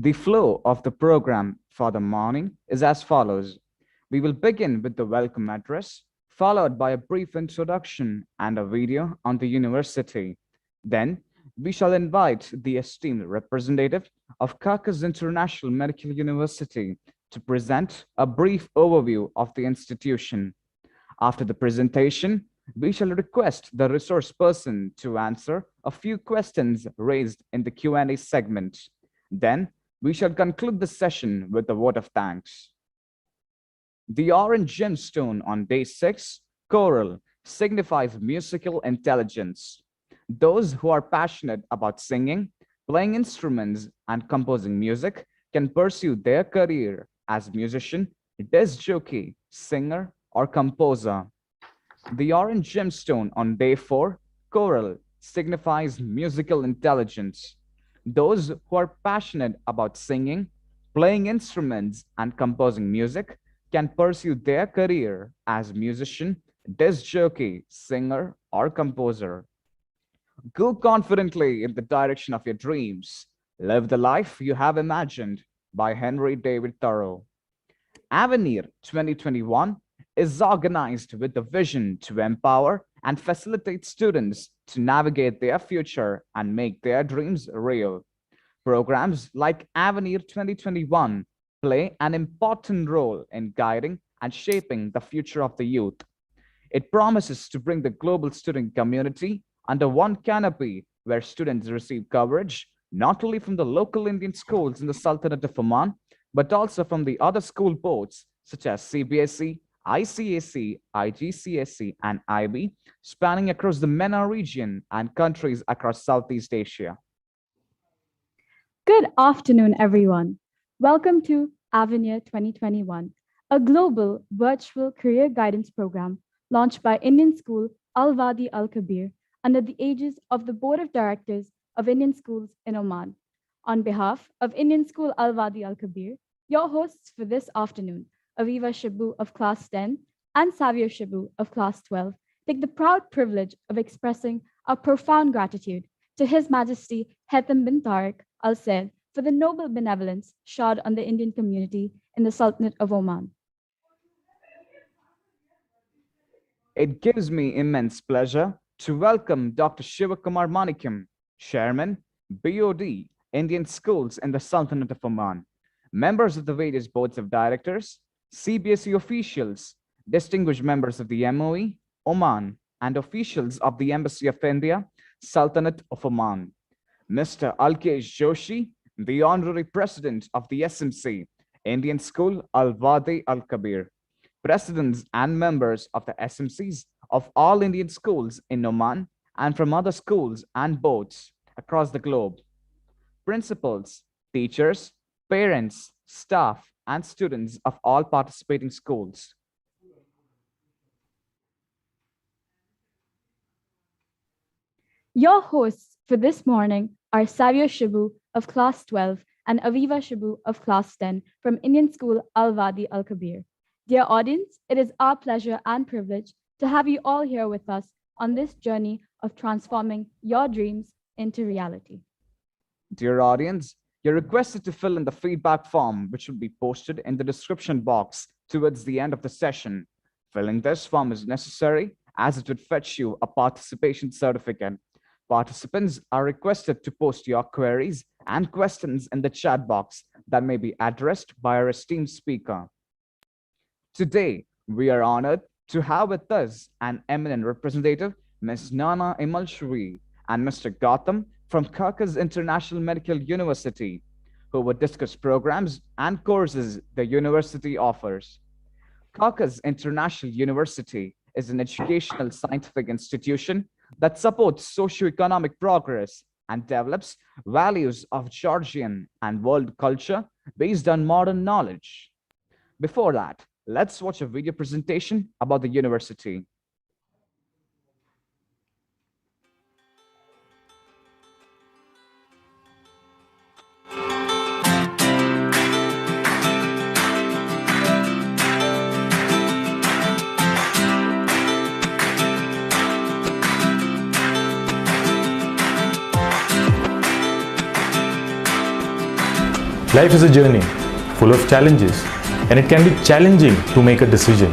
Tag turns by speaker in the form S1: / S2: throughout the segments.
S1: The flow of the program for the morning is as follows. We will begin with the welcome address, followed by a brief introduction and a video on the university. Then, we shall invite the esteemed representative of Caucasus International Medical University to present a brief overview of the institution. After the presentation, we shall request the resource person to answer a few questions raised in the Q&A segment. Then, we shall conclude the session with a vote of thanks. The orange gemstone on day 6, choral, signifies musical intelligence. Those who are passionate about singing, playing instruments, and composing music can pursue their career as musician, disc jockey, singer, or composer. The orange gemstone on day 4, choral, signifies musical intelligence. Those who are passionate about singing, playing instruments, and composing music can pursue their career as musician, disc jockey, singer, or composer. Go confidently in the direction of your dreams. Live the life you have imagined by Henry David Thoreau. Avenir 2021 is organized with the vision to empower and facilitate students to navigate their future and make their dreams real. Programs like Avenir 2021 play an important role in guiding and shaping the future of the youth. It promises to bring the global student community under one canopy where students receive coverage not only from the local Indian schools in the Sultanate of Oman, but also from the other school boards such as CBSE, ICAC, IGCSE, and IB, spanning across the MENA region and countries across Southeast Asia.
S2: Good afternoon, everyone. Welcome to Avenir 2021, a global virtual career guidance program launched by Indian School Al Wadi Al Kabir under the aegis of the Board of Directors of Indian Schools in Oman. On behalf of Indian School Al Wadi Al Kabir, your hosts for this afternoon, Aviva Shibu of Class 10 and Savio Shibu of Class 12, take the proud privilege of expressing our profound gratitude to His Majesty Haitham bin Tariq Al Said for the noble benevolence showered on the Indian community in the Sultanate of Oman.
S1: It gives me immense pleasure to welcome Dr. Shivakumar Manikyam, Chairman, BOD, Indian Schools in the Sultanate of Oman, members of the various boards of directors, CBSE officials, distinguished members of the MOE, Oman, and officials of the Embassy of India, Sultanate of Oman. Mr. Alkesh Joshi, the Honorary President of the SMC, Indian School Al Wadi Al Kabir, presidents and members of the SMCs of all Indian schools in Oman and from other schools and boards across the globe, principals, teachers, parents, staff, and students of all participating schools.
S2: Your hosts for this morning are Savio Shibu of Class 12 and Aviva Shibu of Class 10 from Indian School Al Wadi Al Kabir. Dear audience, it is our pleasure and privilege to have you all here with us on this journey of transforming your dreams into reality.
S1: Dear audience, you're requested to fill in the feedback form, which will be posted in the description box towards the end of the session. Filling this form is necessary as it would fetch you a participation certificate. Participants are requested to post your queries and questions in the chat box that may be addressed by our esteemed speaker. Today, we are honored to have with us an eminent representative, Ms. Nana Imalshri, and Mr. Gautam from Caucasus International Medical University, who will discuss programs and courses the university offers. Caucasus International University is an educational scientific institution that supports socioeconomic progress and develops values of Georgian and world culture based on modern knowledge. Before that, let's watch a video presentation about the university.
S3: Life is a journey full of challenges, and it can be challenging to make a decision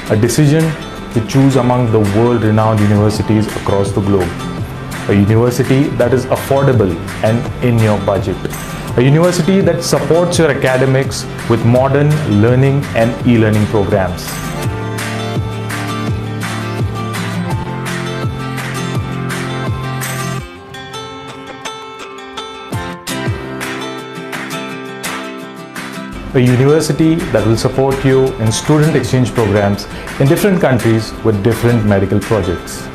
S3: to choose among the world-renowned universities across the globe. A university that is affordable and in your budget. A university that supports your academics with modern learning and e-learning programs. A university that will support you in student exchange programs in different countries with different medical projects.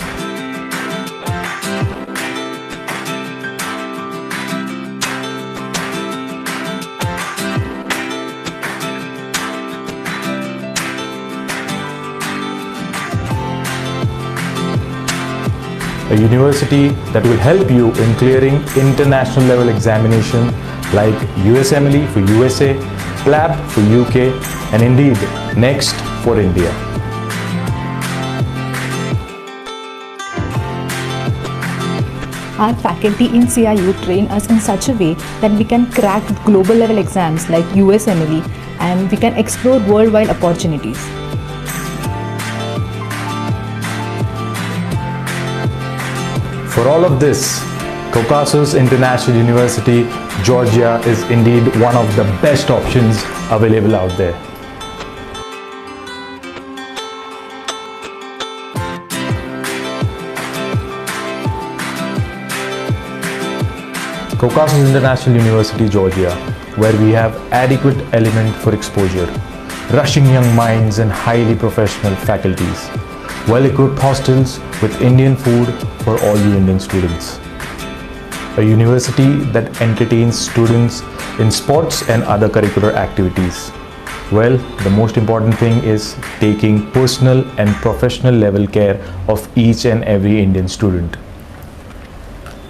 S3: A university that will help you in clearing international level examination like USMLE for USA, PLAB for UK, and indeed NEXT for India.
S4: Our faculty in CIU train us in such a way that we can crack global level exams like USMLE and we can explore worldwide opportunities.
S3: For all of this, Caucasus International University, Georgia is indeed one of the best options available out there. Caucasus International University, Georgia, where we have adequate element for exposure, rushing young minds and highly professional faculties, well-equipped hostels with Indian food for all you Indian students. A university that entertains students in sports and other curricular activities. Well, the most important thing is taking personal and professional level care of each and every Indian student.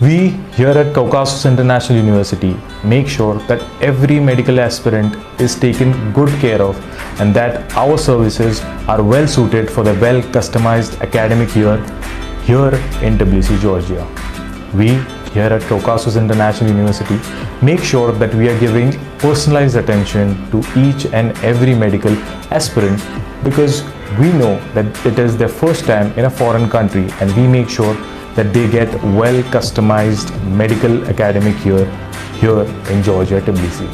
S3: We here at Caucasus International University make sure that every medical aspirant is taken good care of and that our services are well suited for the well customized academic year here in Tbilisi, Georgia. We here at Caucasus International University make sure that we are giving personalized attention to each and every medical aspirant because we know that it is their first time in a foreign country and we make sure that they get well customized medical academic year here in Georgia, Tbilisi.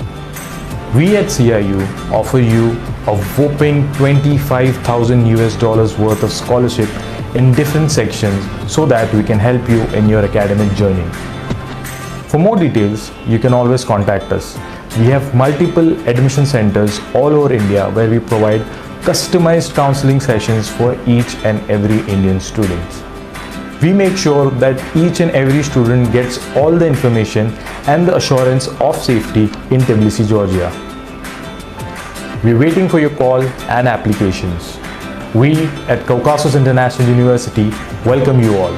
S3: We at CIU offer you a whopping 25,000 US dollars worth of scholarship in different sections so that we can help you in your academic journey. For more details, you can always contact us. We have multiple admission centers all over India where we provide customized counseling sessions for each and every Indian student. We make sure that each and every student gets all the information and the assurance of safety in Tbilisi, Georgia. We're waiting for your call and applications. We at Caucasus International University welcome you all.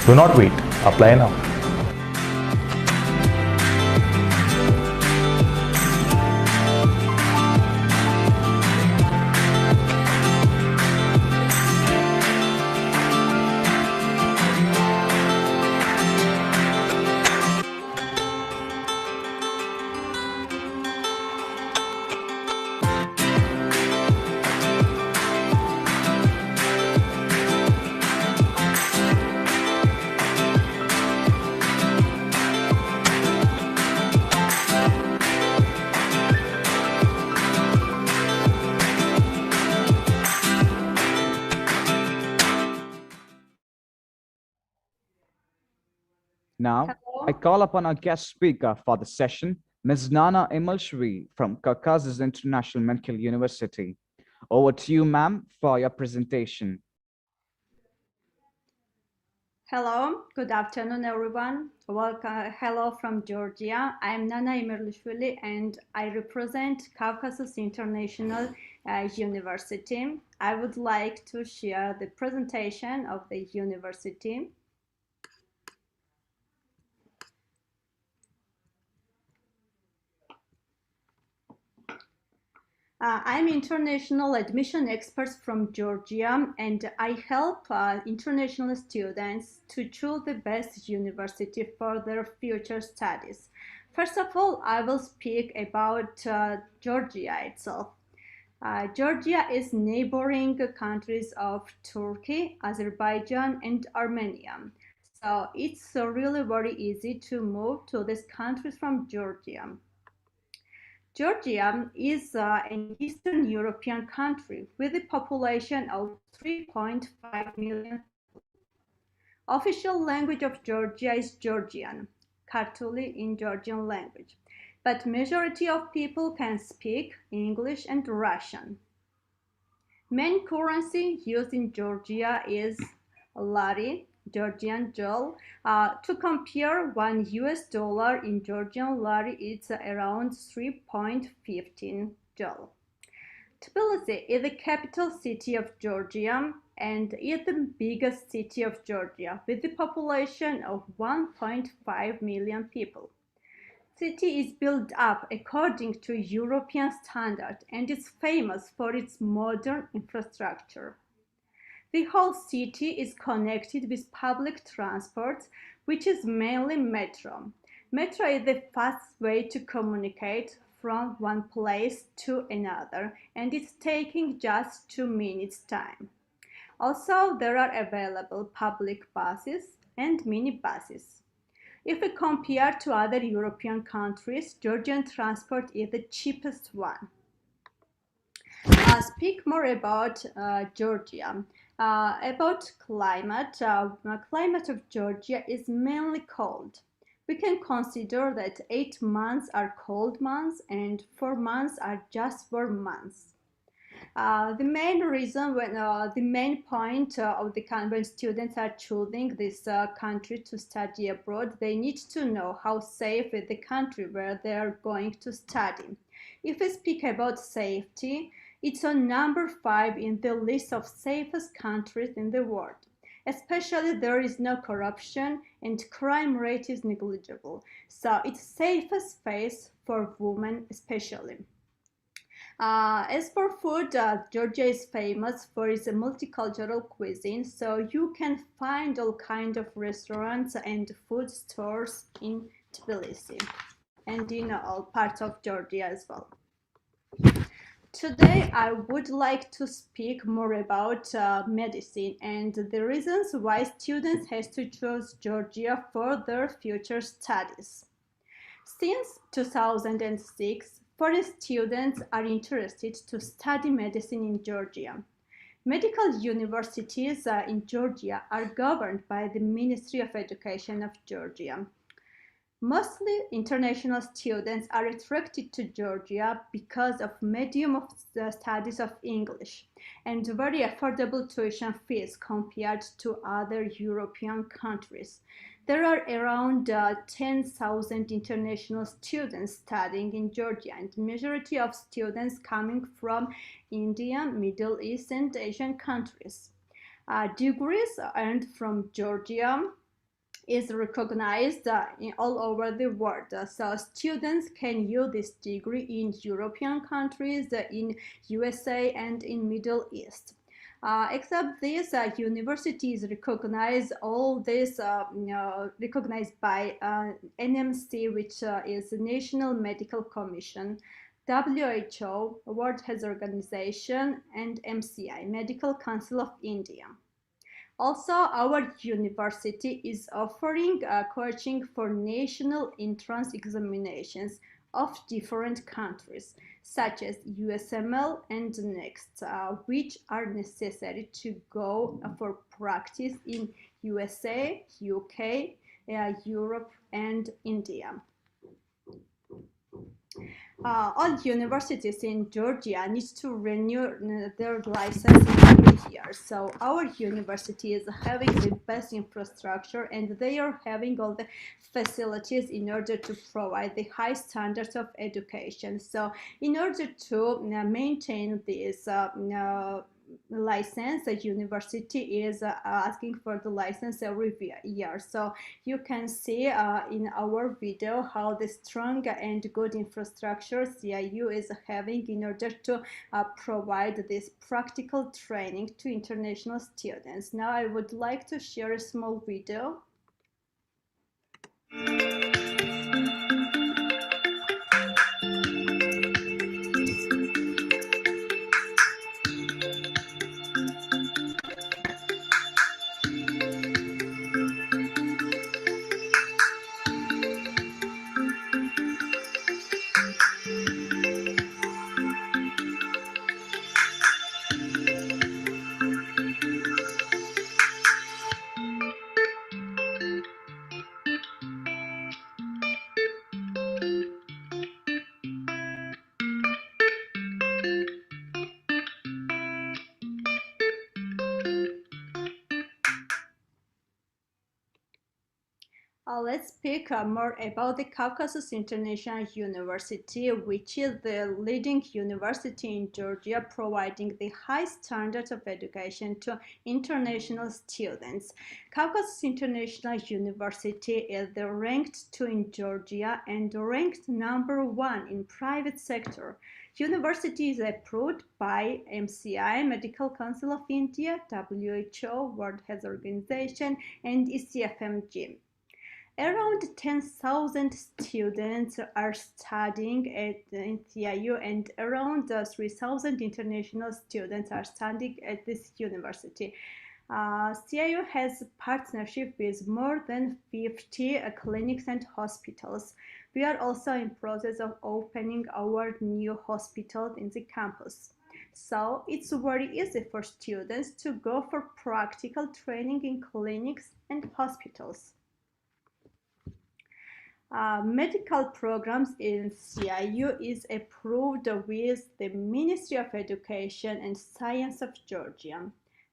S3: Do not wait, apply now.
S1: Now, I call upon our guest speaker for the session, Ms. Nana Imalshvi from Caucasus International Medical University. Over to you, ma'am, for your presentation.
S5: Hello, good afternoon, everyone. Welcome. Hello from Georgia. I'm Nana Imirlishvili and I represent Caucasus International University. I would like to share the presentation of the university. I'm international admission expert from Georgia, and I help international students to choose the best university for their future studies. First of all, I will speak about Georgia itself. Georgia is neighboring countries of Turkey, Azerbaijan, and Armenia. So it's really very easy to move to these countries from Georgia. Georgia is an Eastern European country with a population of 3.5 million. Official language of Georgia is Georgian, Kartuli in Georgian language, but majority of people can speak English and Russian. Main currency used in Georgia is lari, Georgian jol. To compare, $1 in Georgian lari is around 3.15 jol. Tbilisi is the capital city of Georgia and is the biggest city of Georgia with a population of 1.5 million people. City is built up according to European standard and is famous for its modern infrastructure. The whole city is connected with public transport, which is mainly metro. Metro is the fastest way to communicate from one place to another, and it's taking just 2 minutes time. Also, there are available public buses and minibuses. If we compare to other European countries, Georgian transport is the cheapest one. Speak more about Georgia. About climate, climate of Georgia is mainly cold. We can consider that 8 months are cold months and 4 months are just warm months. The main reason the main point of the when students are choosing this country to study abroad, they need to know how safe is the country where they are going to study. If we speak about safety, it's on number 5 in the list of safest countries in the world. Especially there is no corruption and crime rate is negligible. So it's safest place for women especially. As for food, Georgia is famous for its multicultural cuisine, so you can find all kinds of restaurants and food stores in Tbilisi and in all parts of Georgia as well. Today, I would like to speak more about medicine and the reasons why students have to choose Georgia for their future studies. Since 2006, foreign students are interested to study medicine in Georgia. Medical universities in Georgia are governed by the Ministry of Education of Georgia. Mostly international students are attracted to Georgia because of medium of the studies of English and very affordable tuition fees compared to other European countries. There are around 10,000 international students studying in Georgia, and the majority of students coming from India, Middle East, and Asian countries. Degrees earned from Georgia is recognized all over the world. So students can use this degree in European countries, in USA, and in Middle East. Except this, universities recognize all this, recognized by NMC, which is National Medical Commission, WHO, World Health Organization, and MCI, Medical Council of India. Also, our university is offering coaching for national entrance examinations of different countries, such as USML and NEXT, which are necessary to go for practice in USA, UK, Europe, and India. all universities in Georgia need to renew their license every year. So our university is having the best infrastructure and they are having all the facilities in order to provide the high standards of education. So in order to maintain this license, the university is asking for the license every year. So you can see in our video how the strong and good infrastructure CIU is having in order to provide this practical training to international students. Now I would like to share a small video. Let's speak more about the Caucasus International University, which is the leading university in Georgia, providing the high standards of education to international students. Caucasus International University is the ranked 2 in Georgia and ranked #1 in private sector. University is approved by MCI, Medical Council of India, WHO, World Health Organization, and ECFMG. Around 10,000 students are studying at NCIU and around 3,000 international students are studying at this university. CIU has a partnership with more than 50 clinics and hospitals. We are also in process of opening our new hospital in the campus. So it's very easy for students to go for practical training in clinics and hospitals. Medical programs in CIU is approved with the Ministry of Education and Science of Georgia,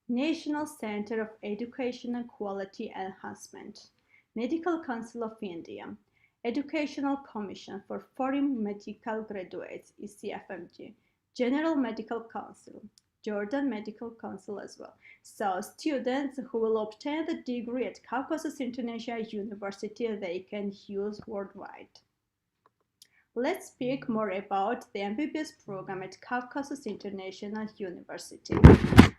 S5: National Center of Educational Quality Enhancement, Medical Council of India, Educational Commission for Foreign Medical Graduates, ECFMG, General Medical Council, Jordan Medical Council as well. So students who will obtain the degree at Caucasus International University, they can use worldwide. Let's speak more about the MBBS program at Caucasus International University.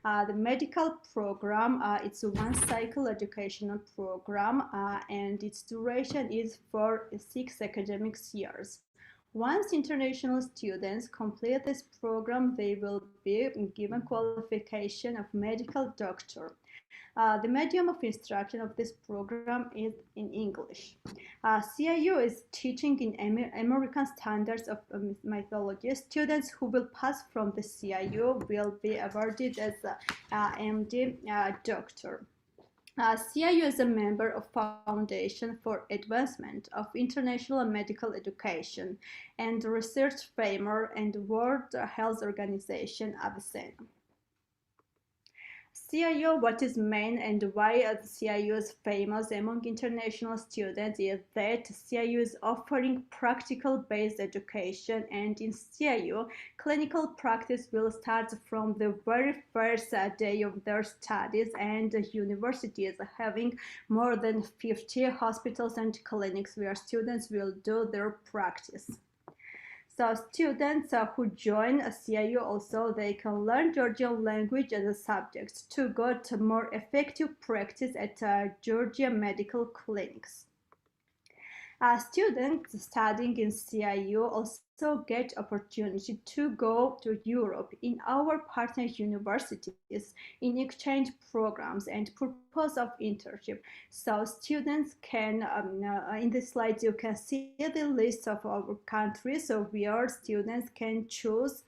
S5: The medical program, it's a one-cycle educational program and its duration is for 6 academic years. Once international students complete this program, they will be given qualification of medical doctor. The medium of instruction of this program is in English. CIU is teaching in American standards of mythology. Students who will pass from the CIU will be awarded as MD doctor. CIU is a member of Foundation for Advancement of International Medical Education and Research Framework and World Health Organization AVCEN. CIU, what is main and why CIU is famous among international students is that CIU is offering practical-based education, and in CIU, clinical practice will start from the very first day of their studies, and the university is having more than 50 hospitals and clinics where students will do their practice. So students who join a CIU also, they can learn Georgian language as a subject to go to more effective practice at Georgia medical clinics. Students studying in CIU also get opportunity to go to Europe in our partner universities in exchange programs and purpose of internship. So students can, in this slide you can see the list of our countries, so where students can choose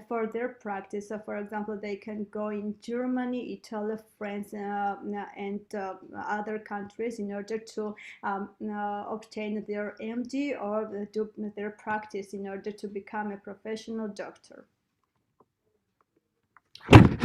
S5: for their practice. So for example, they can go in Germany, Italy, France, and other countries in order to obtain their MD or do their practice studies in order to become a professional doctor.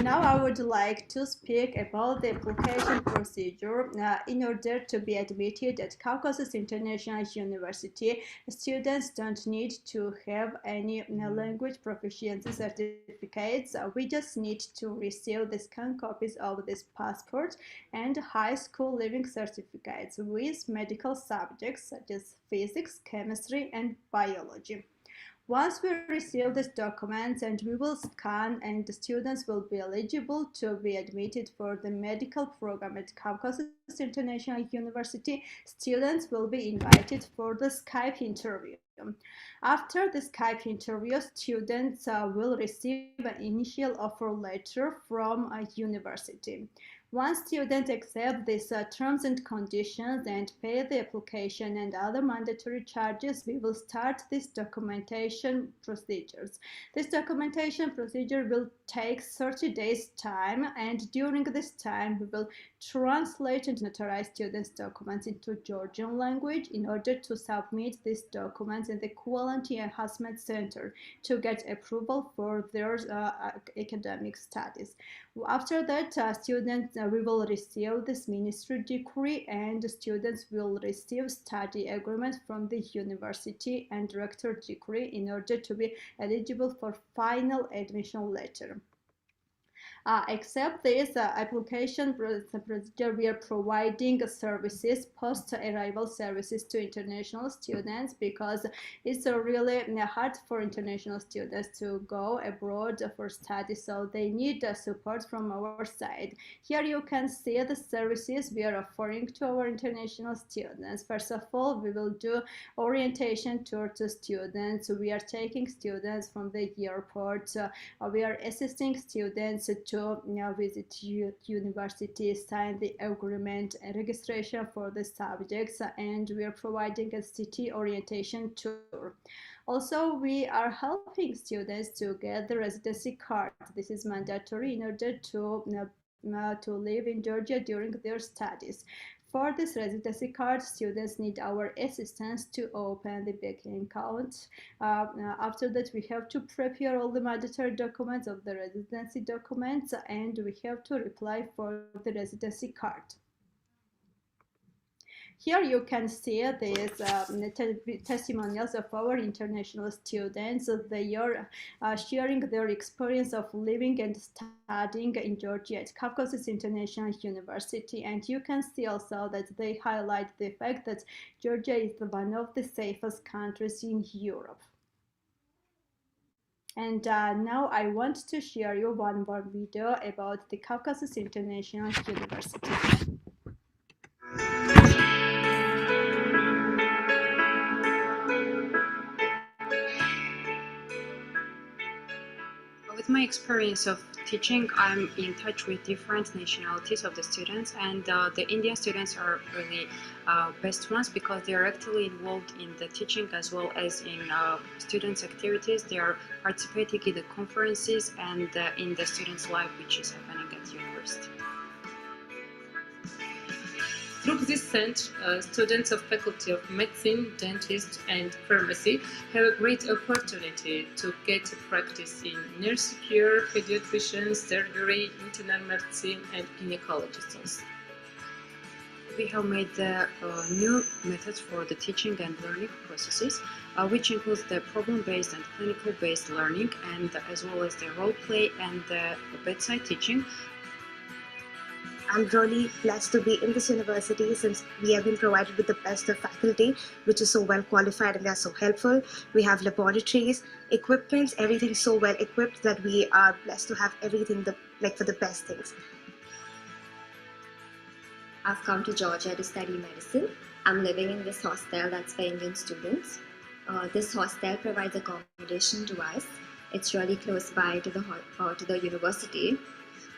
S5: Now I would like to speak about the application procedure. In order to be admitted at Caucasus International University, students don't need to have any language proficiency certificates. We just need to receive the scanned copies of this passport and high school leaving certificates with medical subjects such as physics, chemistry, and biology. Once we receive these documents and we will scan and the students will be eligible to be admitted for the medical program at Caucasus International University, students will be invited for the Skype interview. After the Skype interview, students will receive an initial offer letter from a university. Once students accept these terms and conditions and pay the application and other mandatory charges, we will start this documentation procedures. This documentation procedure will take 30 days time, and during this time we will translate and notarize students' documents into Georgian language in order to submit these documents in the Quality Enhancement Center to get approval for their academic studies. After that, students we will receive this ministry decree, and students will receive study agreement from the university and director decree in order to be eligible for final admission letter. Except this application procedure, we are providing services, post-arrival services to international students, because it's really hard for international students to go abroad for study, so they need support from our side. Here you can see the services we are offering to our international students. First of all, we will do orientation tour to students. We are taking students from the airport. We are assisting students to visit universities, sign the agreement and registration for the subjects, and we are providing a city orientation tour. Also, we are helping students to get the residency card. This is mandatory in order to live in Georgia during their studies. For this residency card, students need our assistance to open the banking account. After that, we have to prepare all the mandatory documents of the residency documents, and we have to apply for the residency card. Here you can see these testimonials of our international students. They are sharing their experience of living and studying in Georgia at Caucasus International University. And you can see also that they highlight the fact that Georgia is one of the safest countries in Europe. And now I want to share you one more video about the Caucasus International University.
S6: With my experience of teaching, I'm in touch with different nationalities of the students, and the Indian students are really best ones because they are actively involved in the teaching as well as in students' activities. They are participating in the conferences and in the students' life, which is happening at the university.
S7: Through this center, students of Faculty of Medicine, Dentist, and Pharmacy have a great opportunity to get practice in nurse care, pediatrician, surgery, internal medicine, and gynecologists also.
S6: We have made new methods for the teaching and learning processes, which includes the problem-based and clinical-based learning, and as well as the role play and the bedside teaching.
S8: I'm really blessed to be in this university since we have been provided with the best of faculty, which is so well qualified and they are so helpful. We have laboratories, equipment, everything so well equipped that we are blessed to have everything for the best things.
S9: I've come to Georgia to study medicine. I'm living in this hostel that's for Indian students. This hostel provides accommodation to us. It's really close by to the university.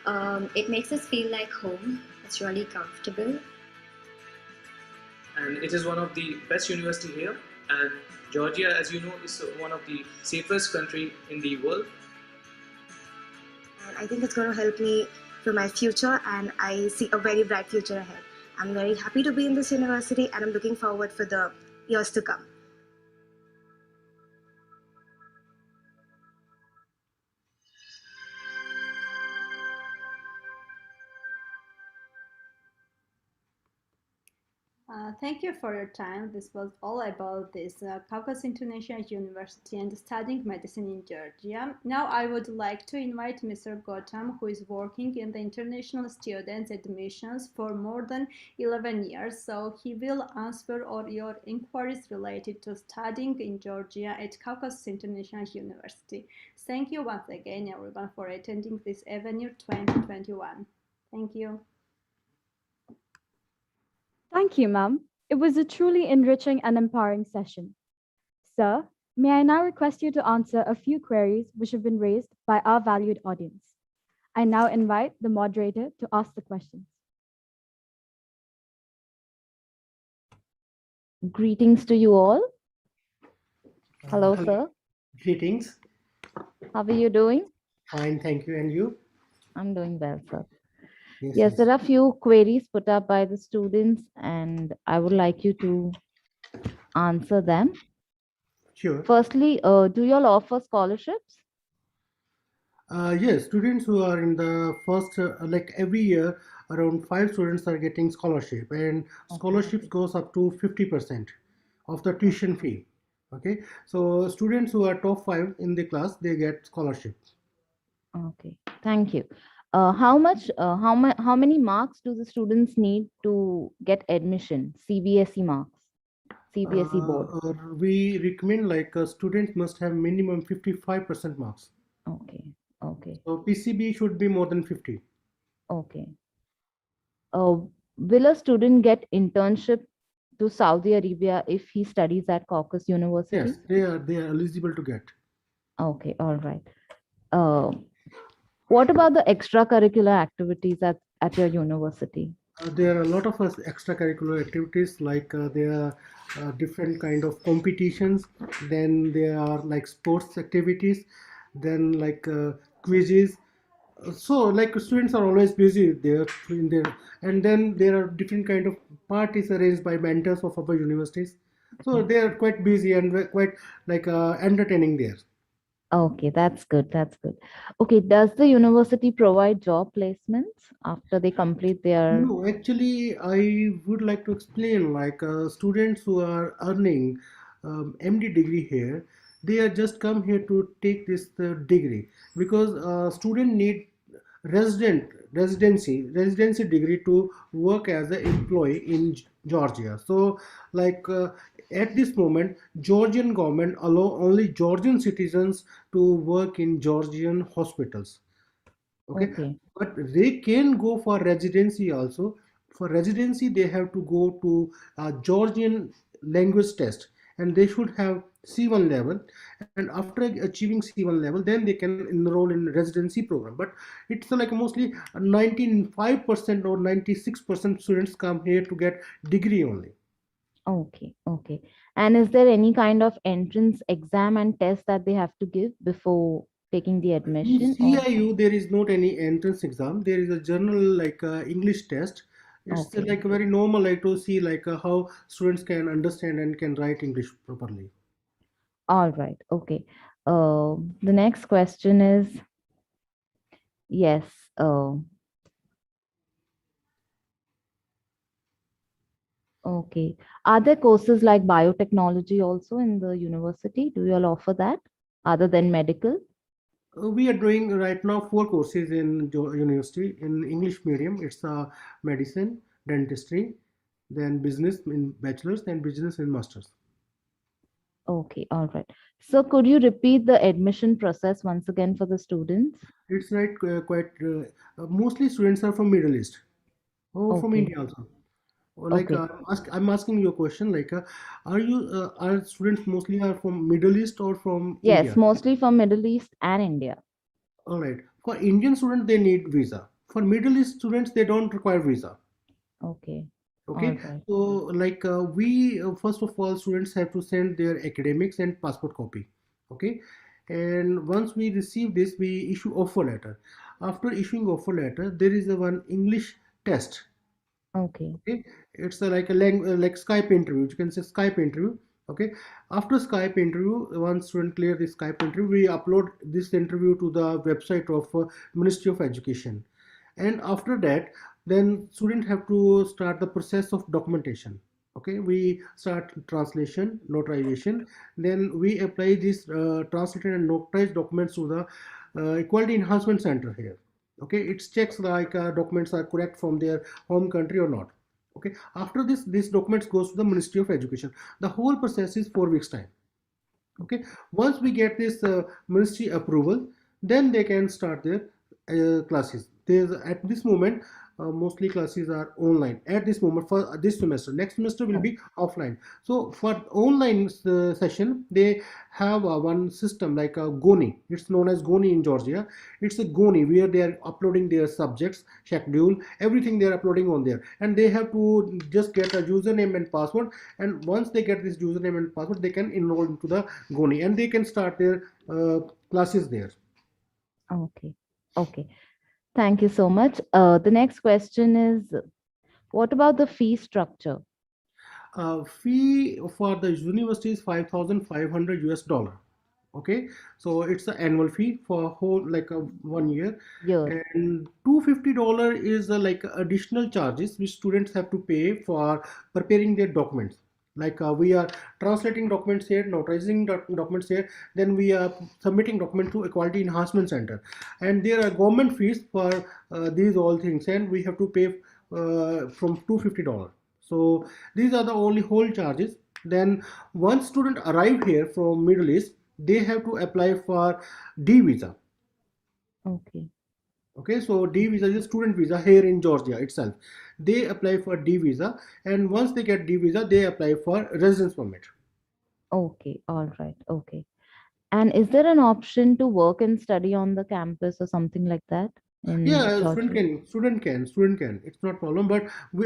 S9: It makes us feel like home. It's really comfortable.
S10: And it is one of the best university here. And Georgia, as you know, is one of the safest country in the world.
S8: And I think it's going to help me for my future, and I see a very bright future ahead. I'm very happy to be in this university, and I'm looking forward for the years to come.
S5: Thank you for your time. This was all about this Caucasus International University and studying medicine in Georgia. Now I would like to invite Mr. Gautam, who is working in the international students admissions for more than 11 years. So he will answer all your inquiries related to studying in Georgia at Caucasus International University. Thank you once again, everyone, for attending this Avenue 2021. Thank you.
S2: Thank you, ma'am. It was a truly enriching and empowering session. Sir, may I now request you to answer a few queries which have been raised by our valued audience. I now invite the moderator to ask the questions.
S11: Greetings to you all. Hello,
S12: Hello.
S11: sir.
S12: Greetings.
S11: How are you doing?
S12: Fine, thank you. And you?
S11: I'm doing well, sir.
S12: Yes,
S11: Yes,
S12: yes.
S11: there are few queries put up by the students, and I would like you to answer them.
S12: Sure.
S11: Firstly, do you all offer scholarships?
S12: Yes, students who are in the first, like every year, around 5 students are getting scholarship, and scholarships goes up to 50% of the tuition fee. Okay, so students who are top 5 in the class, they get scholarship.
S11: Okay, thank you. How many marks do the students need to get admission? CBSE marks, CBSE board.
S12: We recommend like students must have minimum 55% marks.
S11: Okay, okay,
S12: So PCB should be more than 50.
S11: okay. Uh, will a student get internship to Saudi Arabia if he studies at Caucasus University?
S12: Yes, they are eligible to get.
S11: Okay, all right. Uh, what about the extracurricular activities at your university?
S12: There are a lot of extracurricular activities like there are different kind of competitions. Then there are like sports activities. Then like quizzes. So like students are always busy there in there, and then there are different kind of parties arranged by mentors of our universities. So they are quite busy and quite like entertaining there.
S11: Okay, that's good. That's good. Okay, does the university provide job placements after they complete their?
S12: No, actually, I would like to explain like students who are earning MD degree here, they are just come here to take this degree because student need residency degree to work as an employee in Georgia. So like at this moment, Georgian government allow only Georgian citizens to work in Georgian hospitals. Okay,
S11: Okay.
S12: but they can go for residency also. For residency they have to go to a Georgian language test, and they should have C1 level, and after achieving C1 level then they can enroll in residency program. But it's like mostly 95% or 96% students come here to get degree only.
S11: Okay, okay. And is there any kind of entrance exam and test that they have to give before taking the
S12: In
S11: admission? Or
S12: CIU, there is not any entrance exam. There is a general like English test. It's
S11: okay,
S12: like very normal, like to see like how students can understand and can write English properly.
S11: all right, okay. The next question is yes. Uh, okay. Are there courses like biotechnology also in the university? Do you all offer that other than medical?
S12: We are doing right now 4 courses in university in English medium. It's medicine, dentistry, then business in bachelor's, and business in master's.
S11: Okay, all right. So could you repeat the admission process once again for the students?
S12: It's right quite mostly students are from Middle East or from
S11: Okay,
S12: India also. Or like
S11: okay.
S12: I'm asking you a question like are students mostly are from Middle East or from
S11: Yes,
S12: India?
S11: mostly from Middle East and India.
S12: All right. For Indian students, they need visa. For Middle East students, they don't require visa.
S11: Okay, all
S12: Okay.
S11: right.
S12: So like we first of all, students have to send their academics and passport copy. Okay. And once we receive this, we issue offer letter. After issuing offer letter, there is a one English test.
S11: Okay,
S12: Okay, it's like a like Skype interview. You can say Skype interview. Okay, after Skype interview, once student clear the Skype interview, we upload this interview to the website of Ministry of Education, and after that then student have to start the process of documentation. Okay, we start translation, notarization, then we apply this translated and notarized documents to the equality enhancement center here. Okay, it checks like documents are correct from their home country or not. Okay, after this, these documents goes to the Ministry of Education. The whole process is 4 weeks time. Okay, once we get this ministry approval, then they can start their classes. There's at this moment mostly classes are online at this moment for this semester. Next semester will be offline. So for online session, they have one system like a goni. It's known as goni in Georgia. It's a goni where they are uploading their subjects schedule, everything they are uploading on there, and they have to just get a username and password. And once they get this username and password, they can enroll into the goni and they can start their classes there.
S11: Okay. Okay. Thank you so much. The next question is, what about the fee structure?
S12: Fee for the university is 5,500 US dollar. Okay, so it's the annual fee for whole like a 1 year,
S11: Year.
S12: and $250 is like additional charges which students have to pay for preparing their documents. Like we are translating documents here, notarizing documents here, then we are submitting document to Equality Enhancement Center, and there are government fees for these all things, and we have to pay from $250. So these are the only whole charges. Then once student arrive here from Middle East, they have to apply for D visa.
S11: Okay.
S12: Okay, so D visa is a student visa here in Georgia itself. They apply for D visa, and once they get D visa, they apply for residence permit.
S11: Okay. All right. Okay. And is there an option to work and study on the campus or something like that in
S12: Yeah,
S11: Georgia?
S12: student can. It's not problem. But we,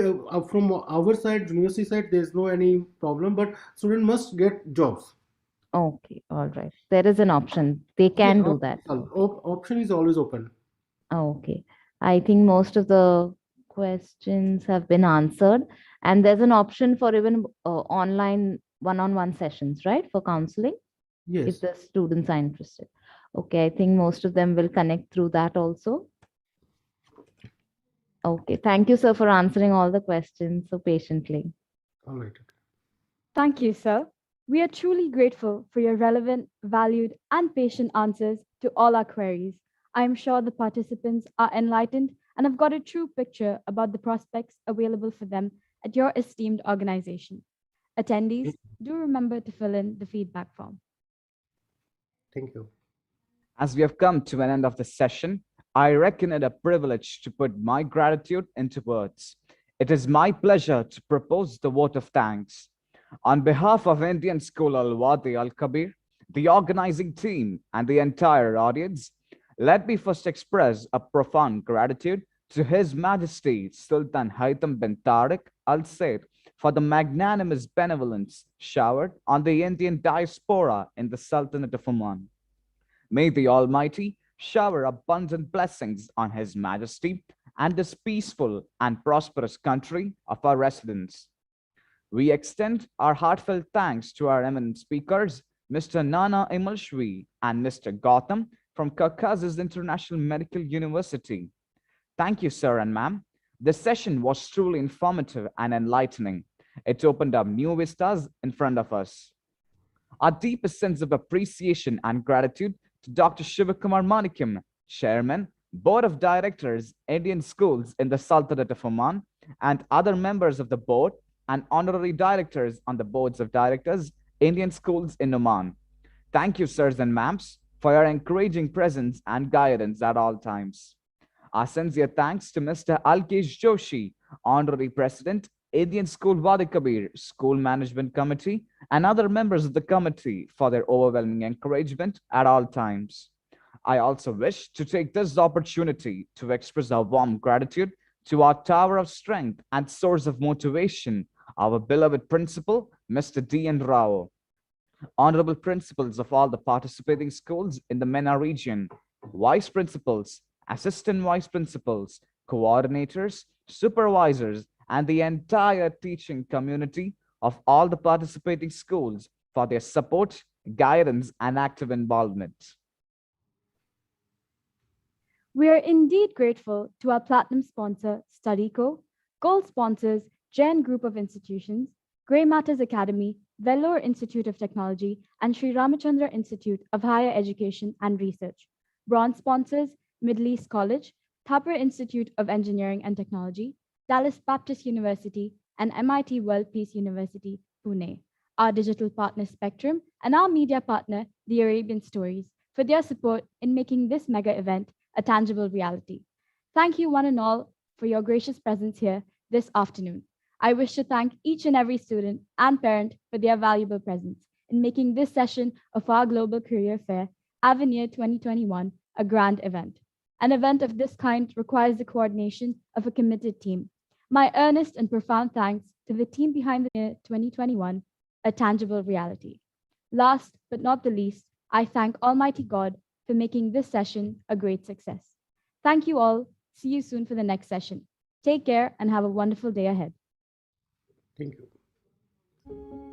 S12: from our side, university side, there's no any problem. But student must get jobs.
S11: Okay. All right. There is an option. They
S12: Yeah,
S11: can do that.
S12: option is always open.
S11: Okay. I think most of the questions have been answered. And there's an option for even online one-on-one sessions, right? For counseling, if
S12: Yes.
S11: the students are interested. Okay. I think most of them will connect through that also. Okay. Thank you, sir, for answering all the questions so patiently.
S12: All right.
S2: Thank you, sir. We are truly grateful for your relevant, valued, and patient answers to all our queries. I am sure the participants are enlightened and have got a true picture about the prospects available for them at your esteemed organization. Attendees, do remember to fill in the feedback form.
S12: Thank you.
S1: As we have come to an end of the session, I reckon it a privilege to put my gratitude into words. It is my pleasure to propose the vote of thanks. On behalf of Indian School Al Wadi Al Kabir, the organizing team, and the entire audience, let me first express a profound gratitude to His Majesty Sultan Haytham bin Tariq Al Said for the magnanimous benevolence showered on the Indian diaspora in the Sultanate of Oman. May the Almighty shower abundant blessings on His Majesty and this peaceful and prosperous country of our residence. We extend our heartfelt thanks to our eminent speakers, Mr. Nana Imalshvi and Mr. Gautam from Caucasus International Medical University. Thank you, sir and ma'am. This session was truly informative and enlightening. It opened up new vistas in front of us. Our deepest sense of appreciation and gratitude to Dr. Shivakumar Manikyam, Chairman, Board of Directors, Indian Schools in the Sultanate of Oman, and other members of the board and honorary directors on the boards of directors, Indian Schools in Oman. Thank you, sirs and ma'ams, for your encouraging presence and guidance at all times. Our sincere thanks to Mr. Alkesh Joshi, Honorary President, Indian School Wadi Kabir School Management Committee, and other members of the committee for their overwhelming encouragement at all times. I also wish to take this opportunity to express our warm gratitude to our tower of strength and source of motivation, our beloved principal, Mr. D. N. Rao. Honorable principals of all the participating schools in the MENA region, vice principals, assistant vice principals, coordinators, supervisors, and the entire teaching community of all the participating schools for their support, guidance, and active involvement.
S2: We are indeed grateful to our platinum sponsor, Studyco, gold sponsors, Jain Group of Institutions, Grey Matters Academy, Vellore Institute of Technology, and Sri Ramachandra Institute of Higher Education and Research. Bronze sponsors, Middle East College, Thapar Institute of Engineering and Technology, Dallas Baptist University, and MIT World Peace University, Pune. Our digital partner Spectrum, and our media partner, The Arabian Stories, for their support in making this mega event a tangible reality. Thank you, one and all, for your gracious presence here this afternoon. I wish to thank each and every student and parent for their valuable presence in making this session of our Global Career Fair, Avenir 2021, a grand event. An event of this kind requires the coordination of a committed team. My earnest and profound thanks to the team behind the year 2021, a tangible reality. Last but not the least, I thank Almighty God for making this session a great success. Thank you all. See you soon for the next session. Take care and have a wonderful day ahead.
S12: Thank you.